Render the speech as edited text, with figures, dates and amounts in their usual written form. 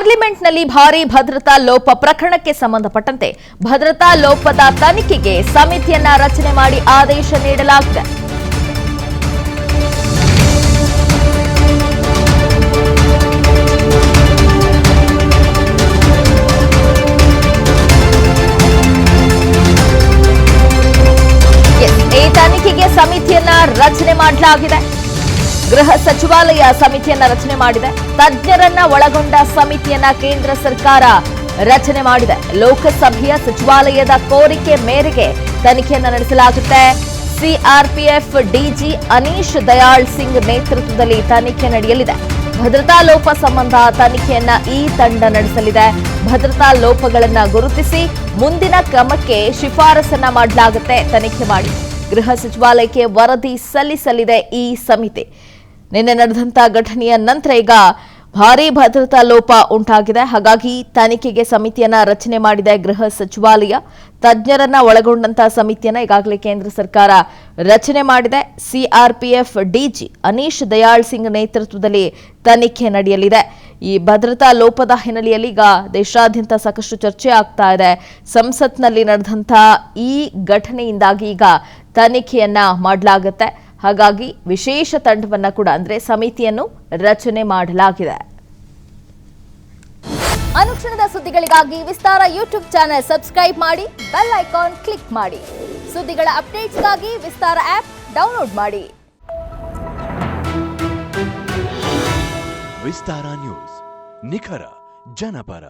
ಪಾರ್ಲಿಮೆಂಟ್ನಲ್ಲಿ ಭಾರೀ ಭದ್ರತಾ ಲೋಪ ಪ್ರಕರಣಕ್ಕೆ ಸಂಬಂಧಪಟ್ಟಂತೆ ಭದ್ರತಾ ಲೋಪದ ತನಿಖೆಗೆ ಸಮಿತಿಯನ್ನ ರಚನೆ ಮಾಡಿ ಆದೇಶ ನೀಡಲಾಗಿದೆ. ಈ ತನಿಖೆಗೆ ಸಮಿತಿಯನ್ನ ರಚನೆ ಮಾಡಲಾಗಿದೆ. ಗೃಹ ಸಚಿವಾಲಯ ಸಮಿತಿಯನ್ನ ರಚನೆ ಮಾಡಿದೆ. ತಜ್ಞರನ್ನ ಒಳಗೊಂಡ ಸಮಿತಿಯನ್ನ ಕೇಂದ್ರ ಸರ್ಕಾರ ರಚನೆ ಮಾಡಿದೆ. ಲೋಕಸಭೆಯ ಸಚಿವಾಲಯದ ಕೋರಿಕೆ ಮೇರೆಗೆ ತನಿಖೆಯನ್ನ ನಡೆಸಲಾಗುತ್ತೆ. ಸಿಆರ್ಪಿಎಫ್ ಡಿಜಿ ಅನೀಶ್ ದಯಾಳ್ ಸಿಂಗ್ ನೇತೃತ್ವದಲ್ಲಿ ತನಿಖೆ ನಡೆಯಲಿದೆ. ಭದ್ರತಾ ಲೋಪ ಸಂಬಂಧ ತನಿಖೆಯನ್ನ ಈ ತಂಡ ನಡೆಸಲಿದೆ. ಭದ್ರತಾ ಲೋಪಗಳನ್ನ ಗುರುತಿಸಿ ಮುಂದಿನ ಕ್ರಮಕ್ಕೆ ಶಿಫಾರಸನ್ನ ಮಾಡಲಾಗುತ್ತೆ. ತನಿಖೆ ಮಾಡಿ ಗೃಹ ಸಚಿವಾಲಯಕ್ಕೆ ವರದಿ ಸಲ್ಲಿಸಲಿದೆ ಈ ಸಮಿತಿ. ನಿನ್ನೆ ನಡೆದಂತ ಘಟನೆಯ ನಂತರ ಈಗ ಭಾರೀ ಭದ್ರತಾ ಲೋಪ ಉಂಟಾಗಿದೆ. ಹಾಗಾಗಿ ತನಿಖೆಗೆ ಸಮಿತಿಯನ್ನ ರಚನೆ ಮಾಡಿದೆ ಗೃಹ ಸಚಿವಾಲಯ. ತಜ್ಞರನ್ನ ಒಳಗೊಂಡಂತಹ ಸಮಿತಿಯನ್ನ ಈಗಾಗಲೇ ಕೇಂದ್ರ ಸರ್ಕಾರ ರಚನೆ ಮಾಡಿದೆ. ಸಿಆರ್ಪಿಎಫ್ ಡಿಜಿ ಅನೀಶ್ ದಯಾಳ್ ಸಿಂಗ್ ನೇತೃತ್ವದಲ್ಲಿ ತನಿಖೆ ನಡೆಯಲಿದೆ. ಈ ಭದ್ರತಾ ಲೋಪದ ಹಿನ್ನೆಲೆಯಲ್ಲಿ ಈಗ ದೇಶಾದ್ಯಂತ ಸಾಕಷ್ಟು ಚರ್ಚೆ ಆಗ್ತಾ ಇದೆ. ಸಂಸತ್ನಲ್ಲಿ ನಡೆದಂತಹ ಈ ಘಟನೆಯಿಂದಾಗಿ ಈಗ ತನಿಖೆಯನ್ನ ಮಾಡಲಾಗುತ್ತೆ. ಹಾಗಾಗಿ ವಿಶೇಷ ತಂಡವನ್ನ ಕೂಡ ಅಂದ್ರೆ ಸಮಿತಿಯನ್ನು ರಚನೆ ಮಾಡಲಾಗಿದೆ. ಅನುಕ್ಷಣದ ಸುದ್ದಿಗಳಿಗಾಗಿ ವಿಸ್ತಾರ ಯೂಟ್ಯೂಬ್ ಚಾನೆಲ್ ಸಬ್ಸ್ಕ್ರೈಬ್ ಮಾಡಿ, ಬೆಲ್ ಐಕಾನ್ ಕ್ಲಿಕ್ ಮಾಡಿ. ಸುದ್ದಿಗಳ ಅಪ್ಡೇಟ್ಸ್ಗಾಗಿ ವಿಸ್ತಾರ ಆಪ್ ಡೌನ್ಲೋಡ್ ಮಾಡಿ. ವಿಸ್ತಾರ ನ್ಯೂಸ್, ನಿಖರ ಜನಪರ.